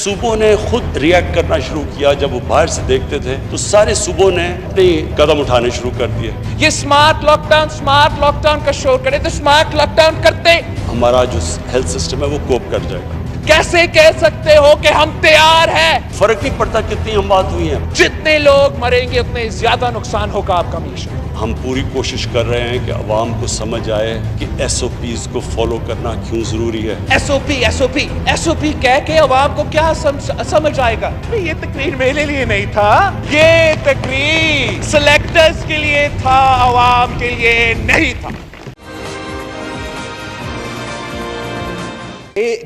صوبوں نے خود ریئیکٹ کرنا شروع کیا. جب وہ باہر سے دیکھتے تھے تو سارے صوبوں نے اپنے قدم اٹھانے شروع کر دیے. یہ اسمارٹ لاک ڈاؤن کا شور کرے تو اسمارٹ لاک ڈاؤن کرتے. ہمارا جو ہیلتھ سسٹم ہے وہ کوپ کر جائے گا. کیسے کہہ سکتے ہو کہ ہم تیار ہیں؟ فرق نہیں پڑتا کتنی ہم بات ہوئی ہیں. جتنے لوگ مریں گے اتنے زیادہ نقصان ہوگا آپ کا معیشت. ہم پوری کوشش کر رہے ہیں کہ عوام کو سمجھ آئے کہ ایس او پیز کو فالو کرنا کیوں ضروری ہے. ایس او پی کہہ کے عوام کو کیا سمجھ آئے گا؟ یہ تقریر میرے لیے نہیں تھا، یہ تقریر سلیکٹرز کے لیے تھا، عوام کے لیے نہیں تھا.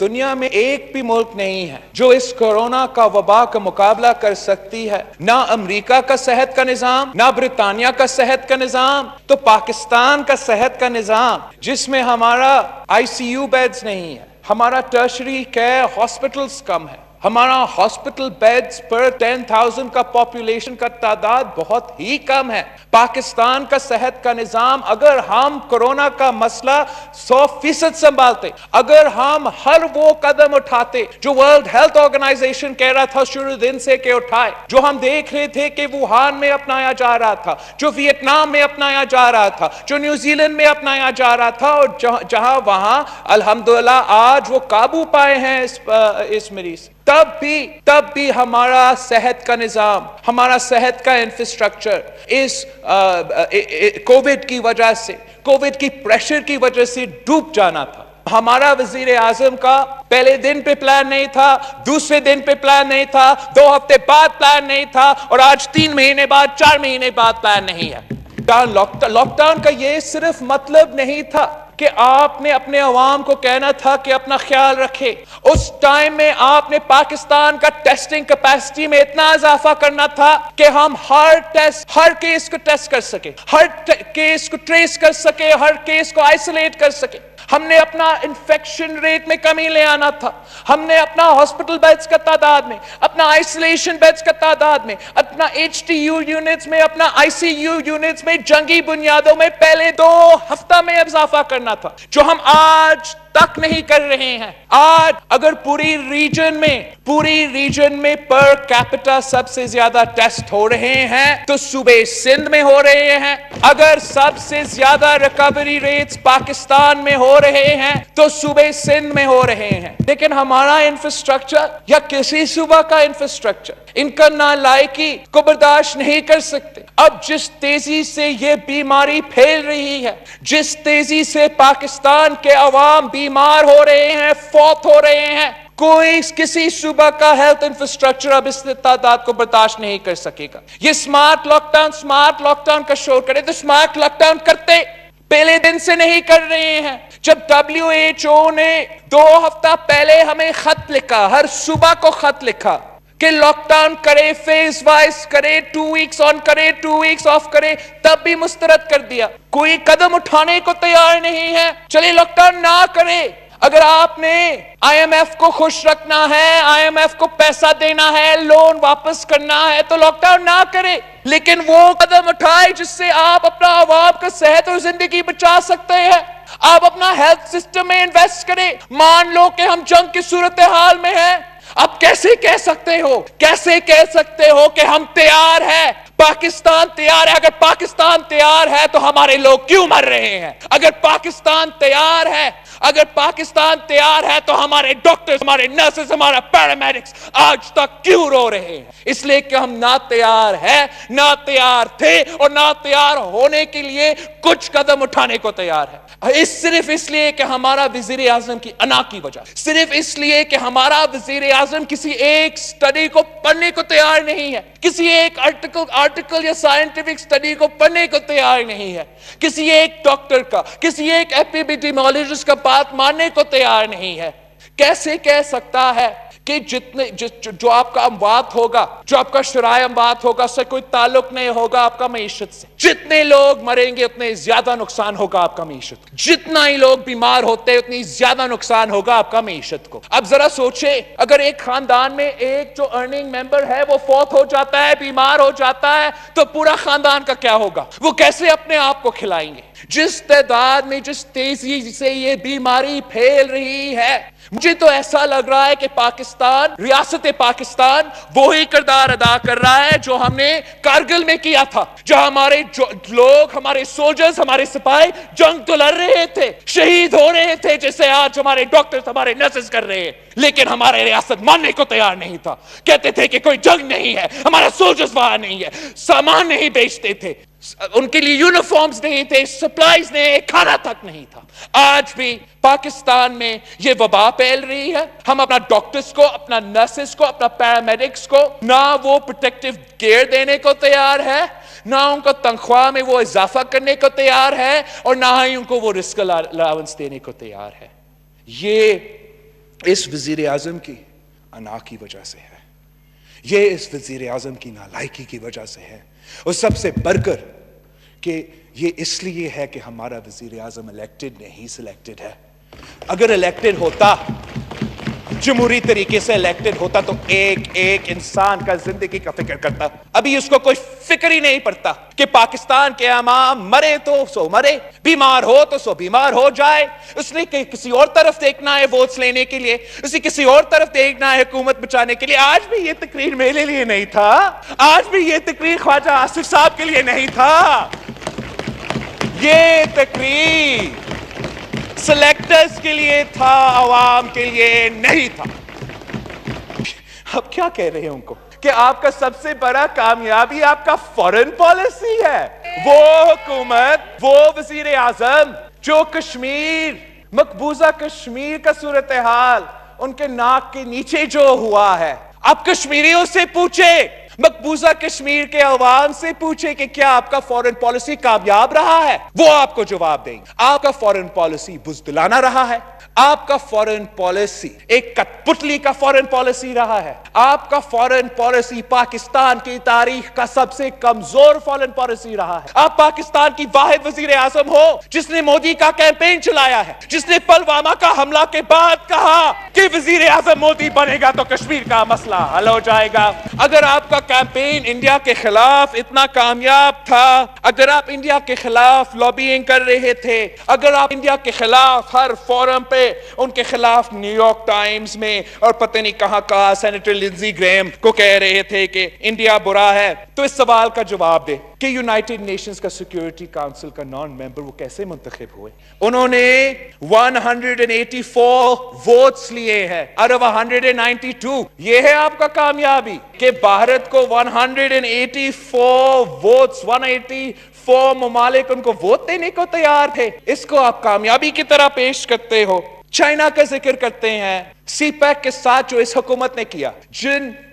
دنیا میں ایک بھی ملک نہیں ہے جو اس کورونا کا وبا کا مقابلہ کر سکتی ہے. نہ امریکہ کا صحت کا نظام، نہ برطانیہ کا صحت کا نظام، تو پاکستان کا صحت کا نظام جس میں ہمارا آئی سی یو بیڈز نہیں ہے، ہمارا ٹرشری کیئر ہاسپٹلز کم ہے، ہمارا ہاسپٹل بیڈز پر 10,000 کا پاپولیشن کا تعداد بہت ہی کم ہے. پاکستان کا صحت کا نظام اگر ہم کورونا کا مسئلہ 100% سنبھالتے، اگر ہم ہر وہ قدم اٹھاتے جو ورلڈ ہیلتھ آرگنائزیشن کہہ رہا تھا شروع دن سے کہ اٹھائے، جو ہم دیکھ رہے تھے کہ ووہان میں اپنایا جا رہا تھا، جو ویتنام میں اپنایا جا رہا تھا، جو نیوزی لینڈ میں اپنایا جا رہا تھا، اور جہاں وہاں الحمدللہ آج وہ قابو پائے ہیں اس مریض، تب بھی ہمارا صحت کا نظام، ہمارا صحت کا انفراسٹرکچر اس کووڈ کی وجہ سے، کووڈ کی پریشر کی وجہ سے ڈوب جانا تھا. ہمارا وزیر اعظم کا پہلے دن پہ پلان نہیں تھا، دوسرے دن پہ پلان نہیں تھا، 2 ہفتے بعد پلان نہیں تھا، اور آج 3 مہینے بعد 4 مہینے بعد پلان نہیں ہے. لاک ڈاؤن کا یہ صرف مطلب نہیں تھا کہ آپ نے اپنے عوام کو کہنا تھا کہ اپنا خیال رکھے. اس ٹائم میں آپ نے پاکستان کا ٹیسٹنگ کیپیسٹی میں اتنا اضافہ کرنا تھا کہ ہم ہر کیس کو ٹیسٹ کر سکے، ہر کیس کو ٹریس کر سکے، ہر کیس کو آئسولیٹ کر سکے. ہم نے اپنا انفیکشن ریٹ میں کمی لے آنا تھا. ہم نے اپنا ہاسپٹل بیڈز کا تعداد میں، اپنا آئسولیشن بیڈز کا تعداد میں، اپنا ایچ ٹی یو یونٹس میں، اپنا آئی سی یو یونٹس میں جنگی بنیادوں میں پہلے 2 ہفتہ میں اضافہ کرنا تھا، جو ہم آج تک نہیں کر رہے ہیں. آج اگر پوری ریجن میں پر کیپٹا سب سے زیادہ ٹیسٹ ہو رہے ہیں تو صوبے سندھ میں ہو رہے ہیں. اگر سب سے زیادہ ریکوری ریٹس پاکستان میں ہو رہے ہیں تو صوبے سندھ میں ہو رہے ہیں. لیکن ہمارا انفراسٹرکچر یا کسی صوبہ کا انفراسٹرکچر ان کا نالائکی کو برداشت نہیں کر سکتے. اب جس تیزی سے یہ بیماری پھیل رہی ہے، جس تیزی سے پاکستان کے عوام بیمار ہو رہے ہیں، فوت ہو رہے ہیں، کسی صوبہ کا ہیلتھ انفراسٹرکچر اب اس تعداد کو برداشت نہیں کر سکے گا. یہ اسمارٹ لاک ڈاؤن کا شور کرے تو اسمارٹ لاک ڈاؤن کرتے. پہلے دن سے نہیں کر رہے ہیں. جب WHO نے 2 ہفتہ پہلے ہمیں خط لکھا، ہر صوبہ کو خط لکھا کہ لاک ڈاؤن کرے، فیز وائز کرے، 2 ویکس آن کرے، 2 ویکس آف کرے، تب بھی مسترد کر دیا. کوئی قدم اٹھانے کو تیار نہیں ہے. چلیے لاک ڈاؤن نہ کرے. اگر آپ نے آئی ایم ایف کو خوش رکھنا ہے، آئی ایم ایف کو پیسہ دینا ہے، لون واپس کرنا ہے تو لاک ڈاؤن نہ کرے. لیکن وہ قدم اٹھائے جس سے آپ اپنا عوام کا صحت اور زندگی بچا سکتے ہیں. آپ اپنا ہیلتھ سسٹم میں انویسٹ کریں. مان لو کہ ہم جنگ کی صورتحال میں ہیں. اب کیسے کہہ سکتے ہو کہ ہم تیار ہیں؟ پاکستان تیار ہے. اگر پاکستان تیار ہے تو ہمارے لوگ کیوں مر رہے ہیں؟ اگر پاکستان تیار ہے تو ہمارے ڈاکٹرز، ہمارے نرسز، ہمارا پیرامیڈکس آج تک کیوں رو رہے ہیں؟ اس لیے کہ ہم نہ تیار ہیں، نہ تیار تھے، اور نہ تیار ہونے کے لیے کچھ قدم اٹھانے کو تیار ہے. صرف اس لیے کہ ہمارا وزیر اعظم کی انا کی وجہ، صرف اس لیے کہ ہمارا وزیر اعظم کسی ایک سٹڈی کو پڑھنے کو تیار نہیں ہے، کسی ایک آرٹیکل یا سائنٹیفک سٹڈی کو پڑھنے کو تیار نہیں ہے، کسی ایک ڈاکٹر کا، کسی ایک ایپیڈیمیولوجسٹ کا بات ماننے کو تیار نہیں ہے. کیسے کہہ سکتا ہے کہ جو آپ کا اموات ہوگا، جو آپ کا شرائع اموات ہوگا، اس سے کوئی تعلق نہیں ہوگا آپ کا معیشت سے؟ جتنے لوگ مریں گے اتنے زیادہ نقصان ہوگا آپ کا معیشت. جتنا ہی لوگ بیمار ہوتے اتنی زیادہ نقصان ہوگا آپ کا معیشت کو. اب ذرا سوچے، اگر ایک خاندان میں ایک جو ارننگ ممبر ہے وہ فوت ہو جاتا ہے، بیمار ہو جاتا ہے، تو پورا خاندان کا کیا ہوگا؟ وہ کیسے اپنے آپ کو کھلائیں گے؟ جس تعداد میں جس تیزی سے یہ بیماری پھیل رہی ہے، مجھے تو ایسا لگ رہا ہے کہ پاکستان، ریاست پاکستان وہی کردار ادا کر رہا ہے جو ہم نے کارگل میں کیا تھا، جہاں ہمارے لوگ، ہمارے سولجرز، ہمارے سپاہی جنگ تو لڑ رہے تھے، شہید ہو رہے تھے، جیسے آج ہمارے ڈاکٹرز، ہمارے نرسز کر رہے ہیں، لیکن ہمارے ریاست ماننے کو تیار نہیں تھا، کہتے تھے کہ کوئی جنگ نہیں ہے، ہمارا سولجرز وہاں نہیں ہے، سامان نہیں بیچتے تھے، ان کے لیے یونیفارمز نہیں تھے، سپلائز نہیں، کھانا تک نہیں تھا۔ آج بھی پاکستان میں یہ وبا پھیل رہی ہے، ہم اپنا ڈاکٹرز کو، اپنا نرسز کو، اپنا پیرامیڈکس کو نہ وہ پروٹیکٹیو گیئر دینے کو تیار ہے، نہ ان کو تنخواہ میں وہ اضافہ کرنے کو تیار ہے، اور نہ ہی ان کو وہ رسک الاؤنس دینے کو تیار ہے۔ یہ اس وزیر اعظم کی انا کی وجہ سے ہے، یہ اس وزیر اعظم کی نالائکی کی وجہ سے ہے، اور سب سے بڑھ کر کہ یہ اس لیے ہے کہ ہمارا وزیر اعظم الیکٹڈ نہیں، سلیکٹڈ ہے۔ اگر الیکٹڈ ہوتا، جمہوری طریقے سے الیکٹڈ ہوتا، تو ایک ایک انسان کا زندگی کا فکر کرتا۔ ابھی اس کو کوئی فکر ہی نہیں پڑتا کہ پاکستان کے عوام مرے تو سو مرے، بیمار ہو تو سو بیمار ہو جائے، اس نے کسی اور طرف دیکھنا ہے ووٹس لینے کے لیے، اسے کسی اور طرف دیکھنا ہے حکومت بچانے کے لیے۔ آج بھی یہ تقریر میرے لیے نہیں تھا، آج بھی یہ تقریر خواجہ آصف صاحب کے لیے نہیں تھا، یہ تقریر سلیکٹرز کے لیے تھا، عوام کے لیے نہیں تھا۔ اب کیا کہہ رہے ہیں ان کو کہ آپ کا سب سے بڑا کامیابی آپ کا فورن پالیسی ہے، وہ حکومت، وہ وزیر اعظم جو کشمیر، مقبوضہ کشمیر کا صورتحال ان کے ناک کے نیچے جو ہوا ہے، آپ کشمیریوں سے پوچھے، مقبوضہ کشمیر کے عوام سے پوچھے کہ کیا آپ کا فورن پالیسی کامیاب رہا ہے، وہ آپ کو جواب دیں گے۔ آپ کا فورن پالیسی بزدلانہ رہا ہے، آپ کا فورن پالیسی ایک کٹ پتلی کا فورن پالیسی رہا ہے، آپ کا فورن پالیسی پاکستان کی تاریخ کا سب سے کمزور فورن پالیسی رہا ہے۔ آپ پاکستان کی واحد وزیر اعظم ہو جس نے مودی کا کیمپین چلایا ہے، جس نے پلوامہ کا حملہ کے بعد کہا کہ وزیر اعظم مودی بنے گا تو کشمیر کا مسئلہ حل ہو جائے گا۔ اگر آپ کا کیمپین انڈیا کے خلاف اتنا کامیاب تھا، اگر آپ انڈیا کے خلاف لابینگ کر رہے تھے، اگر آپ انڈیا کے خلاف ہر فورم پہ ان کے خلاف نیو یارک ٹائمز میں اور پتہ نہیں کہاں سینیٹر لنزی گریم کو کہہ رہے تھے کہ انڈیا برا ہے، تو اس سوال کا جواب دے کہ یونائٹڈ نیشنز کا سیکیورٹی کاؤنسل کا نان ممبر وہ کیسے منتخب ہوئے؟ انہوں نے 184 ووٹس لیے ہیں out of 192۔ یہ ہے آپ کا کامیابی کہ بھارت کو 184 ووٹس، 184 ممالک ان کو ووٹ دینے کو تیار تھے، اس کو آپ کامیابی کی طرح پیش کرتے ہو۔ چائنا کا ذکر کرتے ہیں، سی پیک کے ساتھ جو اس حکومت نے کیا،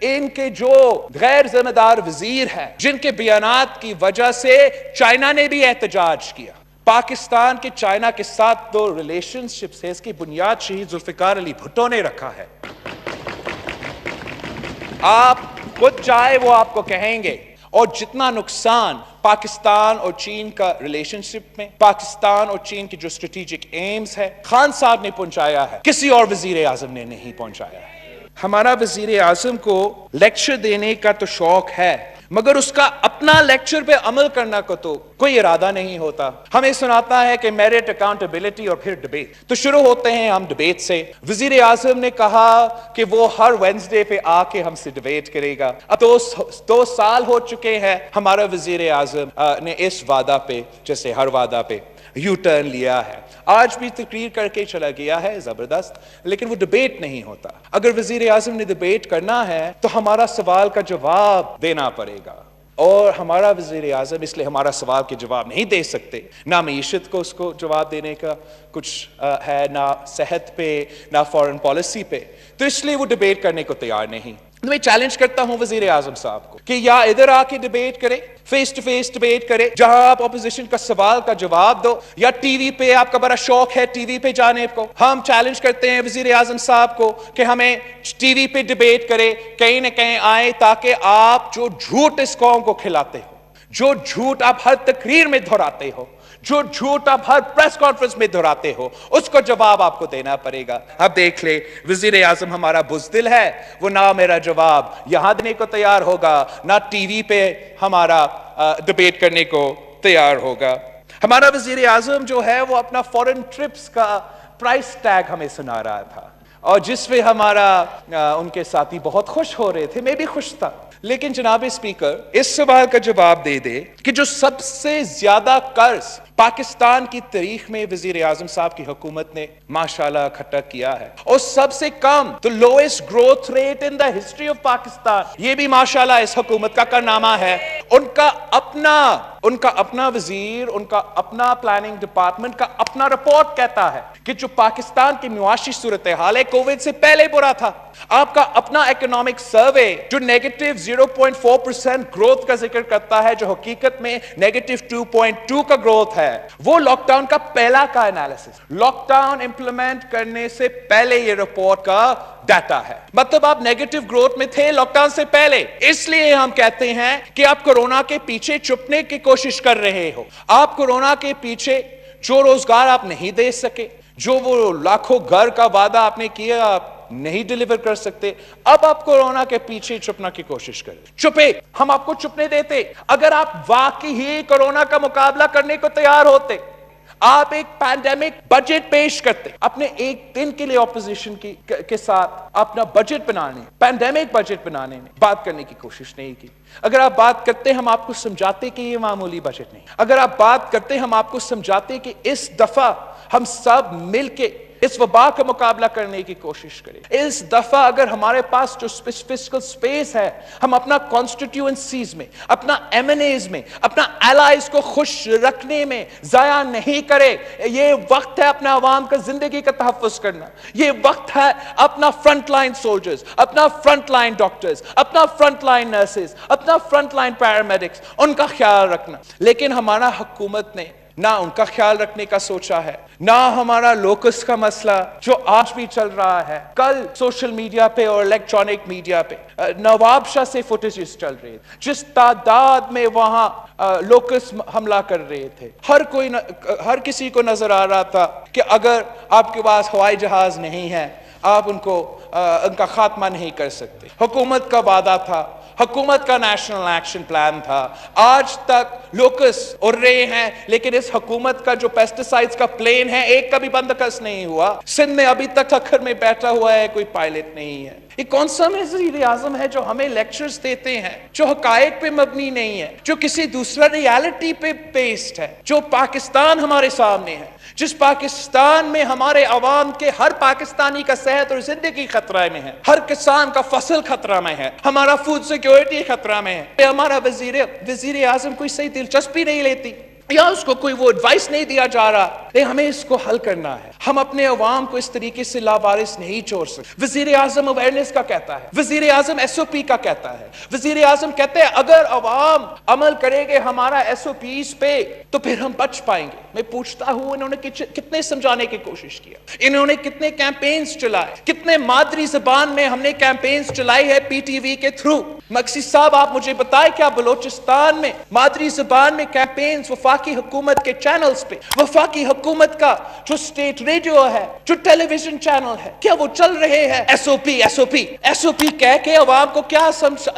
ان کے جو غیر ذمہ دار وزیر ہیں، جن کے بیانات کی وجہ سے چائنا نے بھی احتجاج کیا۔ پاکستان کے چائنا کے ساتھ دو ریلیشن شپس ہے، اس کی بنیاد شہید ذوالفقار علی بھٹو نے رکھا ہے۔ آپ خود چاہے وہ آپ کو کہیں گے، اور جتنا نقصان پاکستان اور چین کا ریلیشن شپ میں، پاکستان اور چین کی جو اسٹریٹجک ایمز ہے، خان صاحب نے پہنچایا ہے، کسی اور وزیر اعظم نے نہیں پہنچایا ہے۔ ہمارا وزیر اعظم کو لیکچر دینے کا تو شوق ہے، مگر اس کا اپنا لیکچر پہ عمل کرنا کو تو کوئی ارادہ نہیں ہوتا۔ ہمیں سناتا ہے کہ میرٹ، اکاؤنٹیبلٹی اور پھر ڈبیٹ، تو شروع ہوتے ہیں ہم ڈبیٹ سے۔ وزیر اعظم نے کہا کہ وہ ہر وینسڈے پہ آ کے ہم سے ڈبیٹ کرے گا۔ اب 2 سال ہو چکے ہیں ہمارا وزیر اعظم نے اس وعدہ پہ، جیسے ہر وعدہ پہ یو ٹرن لیا ہے، آج بھی تقریر کر کے چلا گیا ہے زبردست، لیکن وہ ڈبیٹ نہیں ہوتا۔ اگر وزیر اعظم نے ڈبیٹ کرنا ہے تو ہمارا سوال کا جواب دینا پڑے گا، اور ہمارا وزیر اعظم اس لیے ہمارا سوال کے جواب نہیں دے سکتے، نہ معیشت کو اس کو جواب دینے کا کچھ ہے، نہ صحت پہ، نہ فورن پالیسی پہ، تو اس لیے وہ ڈبیٹ کرنے کو تیار نہیں۔ میں چیلنج کرتا ہوں وزیر اعظم صاحب کو کہ یا ادھر آ کے ڈبیٹ کرے، فیس ٹو فیس ڈبیٹ کرے جہاں آپ اپوزیشن کا سوال کا جواب دو، یا ٹی وی پہ، آپ کا بڑا شوق ہے ٹی وی پہ جانے کو، ہم چیلنج کرتے ہیں وزیر اعظم صاحب کو کہ ہمیں ٹی وی پہ ڈبیٹ کرے، کہیں نہ کہیں آئے، تاکہ آپ جو جھوٹ اس قوم کو کھلاتے ہو، جو جھوٹ آپ ہر تقریر میں دہراتے ہو، جو جھوٹ آپ ہر پریس کانفرنس میں دہراتے ہو، اس کو جواب آپ کو دینا پڑے گا۔ اب دیکھ لے، وزیر اعظم ہمارا بزدل ہے، وہ نہ میرا جواب یہاں دینے کو تیار ہوگا، نہ ٹی وی پہ ہمارا ڈبیٹ کرنے کو تیار ہوگا۔ ہمارا وزیر اعظم جو ہے وہ اپنا فورن ٹرپس کا پرائس ٹیگ ہمیں سنا رہا تھا، اور جس پہ ہمارا ان کے ساتھی بہت خوش ہو رہے تھے، میں بھی خوش تھا. لیکن جناب اسپیکر اس سوال کا جواب دے دے کہ جو سب سے زیادہ قرض پاکستان کی تاریخ میں وزیر اعظم صاحب کی حکومت نے ماشاءاللہ اکٹھا کیا ہے، اور سب سے کم the lowest growth rate in the history of Pakistan, یہ بھی ماشاءاللہ اس حکومت کا کارنامہ ہے. ان کا اپنا وزیر، ان کا اپنا پلاننگ ڈپارٹمنٹ کا اپنا رپورٹ کہتا ہے کہ جو پاکستان کی معاشی صورتحال ہے کووڈ سے پہلے برا تھا. آپ کا اپنا اکنامک سروے جو نیگیٹو 0.4% گروتھ کا ذکر کرتا ہے، جو حقیقت میں نیگیٹو 2.2 کا گروتھ ہے، وہ لاک ڈاؤن کا پہلا کا انالیسس، لاک ڈاؤن امپلیمنٹ کرنے سے پہلے یہ رپورٹ کا ڈیٹا ہے. مطلب آپ نیگیٹو گروتھ میں تھے لاک ڈاؤن سے پہلے. اس لیے ہم کہتے ہیں کہ آپ کورونا کے پیچھے چھپنے کی کوشش کر رہے ہو. آپ کورونا کے پیچھے جو روزگار آپ نہیں دے سکے، جو وہ لاکھوں گھر کا وعدہ آپ نے کیا آپ نہیں ڈیلیور کر سکتے، اب آپ کورونا کے پیچھے چھپنا کی کوشش کریں. چھپے، ہم آپ کو چھپنے دیتے. اگر آپ واقعی ہی کورونا کا مقابلہ کرنے کو تیار ہوتے، آپ ایک پینڈیمک بجٹ پیش کرتے. اپنے ایک دن کے لیے اپوزیشن کے ساتھ اپنا بجٹ بنانے، پینڈیمک بجٹ بنانے میں بات کرنے کی کوشش نہیں کی. اگر آپ بات کرتے ہم آپ کو سمجھاتے کہ یہ معمولی بجٹ نہیں. اگر آپ بات کرتے ہم آپ کو سمجھاتے کہ اس دفعہ ہم سب مل کے اس وبا کا مقابلہ کرنے کی کوشش کریں. اس دفعہ اگر ہمارے پاس جو فسکل سپیس ہے، ہم اپنا کانسٹیٹیوئنسیز میں، اپنا ایم این ایز میں، اپنا الائز کو خوش رکھنے میں ضائع نہیں کرے. یہ وقت ہے اپنا عوام کا زندگی کا تحفظ کرنا. یہ وقت ہے اپنا فرنٹ لائن سولجرز، اپنا فرنٹ لائن ڈاکٹرز، اپنا فرنٹ لائن نرسز، اپنا فرنٹ لائن پیرامیڈکس، ان کا خیال رکھنا. لیکن ہمارا حکومت نے نہ ان کا خیال رکھنے کا سوچا ہے، نہ ہمارا لوکس کا مسئلہ جو آج بھی چل رہا ہے. کل سوشل میڈیا پہ اور الیکٹرانک میڈیا پہ نواب شاہ سے فوٹیجز چل رہے تھے، جس تعداد میں وہاں لوکس حملہ کر رہے تھے. ہر کسی کو نظر آ رہا تھا کہ اگر آپ کے پاس ہوائی جہاز نہیں ہے آپ ان کا خاتمہ نہیں کر سکتے. حکومت کا وعدہ تھا، حکومت کا نیشنل ایکشن پلان تھا. آج تک لوکس اڑ رہے ہیں، لیکن اس حکومت کا جو پیسٹیسائڈز کا پلین ہے ایک کا بھی بندوبست نہیں ہوا. سندھ میں ابھی تک اکھر میں بیٹھا ہوا ہے، کوئی پائلٹ نہیں ہے. یہ کون سا وزیر اعظم ہے جو ہمیں لیکچرز دیتے ہیں جو حقائق پہ مبنی نہیں ہے، جو کسی دوسرا ریالٹی پہ بیسڈ ہے؟ جو پاکستان ہمارے سامنے ہے، جس پاکستان میں ہمارے عوام کے ہر پاکستانی کا صحت اور زندگی خطرہ میں ہے، ہر کسان کا فصل خطرہ میں ہے، ہمارا فوڈ سیکیورٹی خطرہ میں ہے. ہمارا وزیر اعظم کوئی صحیح دلچسپی نہیں لیتی، یا اس کو کوئی وہ ایڈوائس نہیں دیا جا رہا. ہمیں اس کو حل کرنا ہے. ہم اپنے عوام کو اس طریقے سے لاوارث نہیں چھوڑ سکتے. وزیر اعظم اویئرنیس کا کہتا ہے، وزیر اعظم ایس او پی کا کہتا ہے. وزیر اعظم کہتے ہیں اگر عوام عمل کرے گے ہمارا ایس او پیز پہ تو پھر ہم بچ پائیں گے. میں پوچھتا ہوں انہوں نے کتنے سمجھانے کی کوشش کیا، انہوں نے کتنے کیمپینز چلائے، کتنے مادری زبان میں ہم نے کیمپینز چلائی ہے پی ٹی وی کے تھرو. مقصد صاحب آپ مجھے بتائیں کیا بلوچستان میں مادری زبان میں کیمپینز وفاقی حکومت کے چینلز پہ، وفاقی حکومت کا جو اسٹیٹ ریڈیو ہے، جو ٹیلی ویژن چینل ہے، کیا وہ چل رہے ہیں S O P S O P S O P کہہ کے عوام کو کیا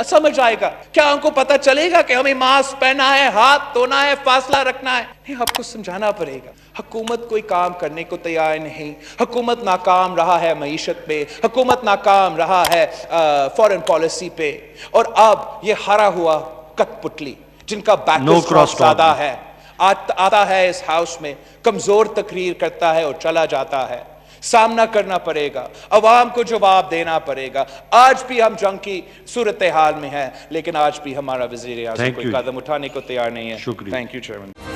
سمجھ آئے گا؟ کیا ان کو پتہ چلے گا کہ ہمیں ماسک پہنا ہے، ہاتھ دھونا ہے، فاصلہ رکھنا ہے؟ نہیں، آپ کو سمجھانا پڑے گا. حکومت کوئی کام کرنے کو تیار نہیں. حکومت ناکام رہا ہے معیشت پہ، حکومت ناکام رہا ہے فورن پالیسی پہ، اور اب یہ ہرا ہوا کٹ پتلی جن کا بیک زیادہ ہے آتا ہے اس ہاؤس میں، کمزور تقریر کرتا ہے اور چلا جاتا ہے. سامنا کرنا پڑے گا، عوام کو جواب دینا پڑے گا. آج بھی ہم جنگ کی صورتحال میں ہیں، لیکن آج بھی ہمارا وزیر اعظم کوئی قدم اٹھانے کو تیار نہیں ہے. شکریہ. Thank you chairman.